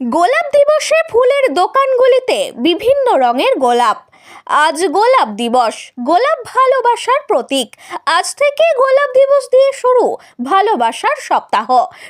গোলাপ দিবসে ফুলের দোকানগুলিতে বিভিন্ন রঙের গোলাপ। আজ গোলাপ দিবস, গোলাপ ভালোবাসার প্রতীক। আজ থেকে গোলাপ দিবস দিয়ে শুরু ভালোবাসার সপ্তাহ।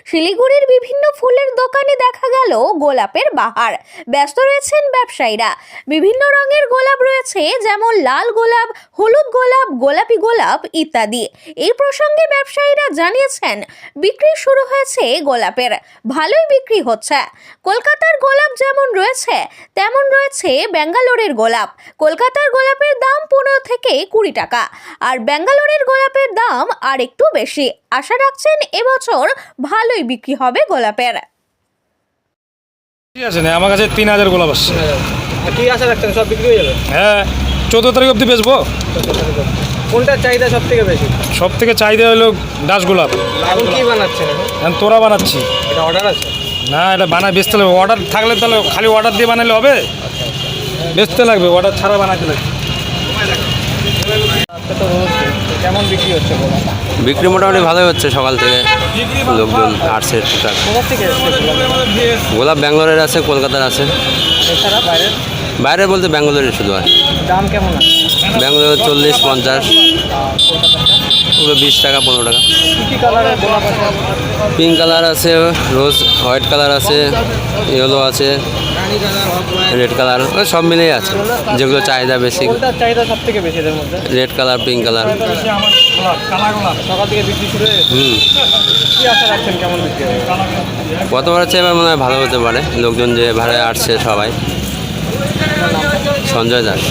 শিলিগুড়ির বিভিন্ন ফুলের দোকানে দেখা গেল গোলাপের বাহার। ব্যস্ত রয়েছেন ব্যবসায়ীরা। বিভিন্ন রঙের গোলাপ রয়েছে, যেমন লাল গোলাপ, হলুদ গোলাপ, গোলাপি গোলাপ ইত্যাদি। এই প্রসঙ্গে ব্যবসায়ীরা জানিয়েছেন, বিক্রি শুরু হয়েছে গোলাপের, ভালোই বিক্রি হচ্ছে। কলকাতার গোলাপ যেমন রয়েছে, তেমন রয়েছে ব্যাঙ্গালোরের গোলাপ। কলকাতার গোলাপের দাম 15 থেকে 20 টাকা, আর ব্যাঙ্গালোরের গোলাপের দাম আর একটু বেশি। আশা রাখছেন এবছর ভালোই বিক্রি হবে গোলাপের। ঠিক আছে না, আমার কাছে 3000 গোলাপ আসছে। কি আশা রাখছেন, সব বিক্রি হয়ে যাবে? হ্যাঁ, 14 তারিখ অবধি বেচবো। কোনটার চাহিদা সব থেকে বেশি? সব থেকে চাহিদা হলো ডাস গোলাপ। এখন কি বানাচ্ছেন? এখন তোরা বানাচ্ছি এটা অর্ডার আছে? না, এটা বানায় বেচতে লাগবে। অর্ডার থাকলে তাহলে খালি অর্ডার দিয়ে বানালে হবে? বেচতে লাগবে, অর্ডার ছাড়া বানাতে লাগবে। আজকে তো রোজ, কেমন বিক্রি হচ্ছে গোলাপ? বিক্রি মোটামুটি ভালোই হচ্ছে, সকাল থেকে লোকজন আসছে টুকটাক। কোথা থেকে এসছে গোলাপ? গোলাপ ব্যাঙ্গালোরের আছে, কলকাতার আছে। এছাড়া বাইরের বাইরে বলতে ব্যাঙ্গালোরের শুধু আর দাম কেমন আছে? ব্যাঙ্গালোর 40-50, ওগুলো 20 টাকা 15 টাকা। কী কী কালারের গোলাপ আছে? পিঙ্ক কালার আছে, রোজ হোয়াইট কালার আছে, ইয়েলো আছে, রেড কালার, ওই সব মিলেই আছে। যেগুলো চাহিদা বেশি, কোনটার চাহিদা সব থেকে বেশি এদের মধ্যে? Red colour, pink colour. সকাল থেকে বিক্রি শুরু হয়ে গেছে। কি আশা রাখছেন, কেমন বিক্রি হবে? গতবার হচ্ছে, এবার মনে হয় ভালো হতে পারে। লোকজন যে ভাড়ায় আসছে সবাই। সঞ্জয় দাস।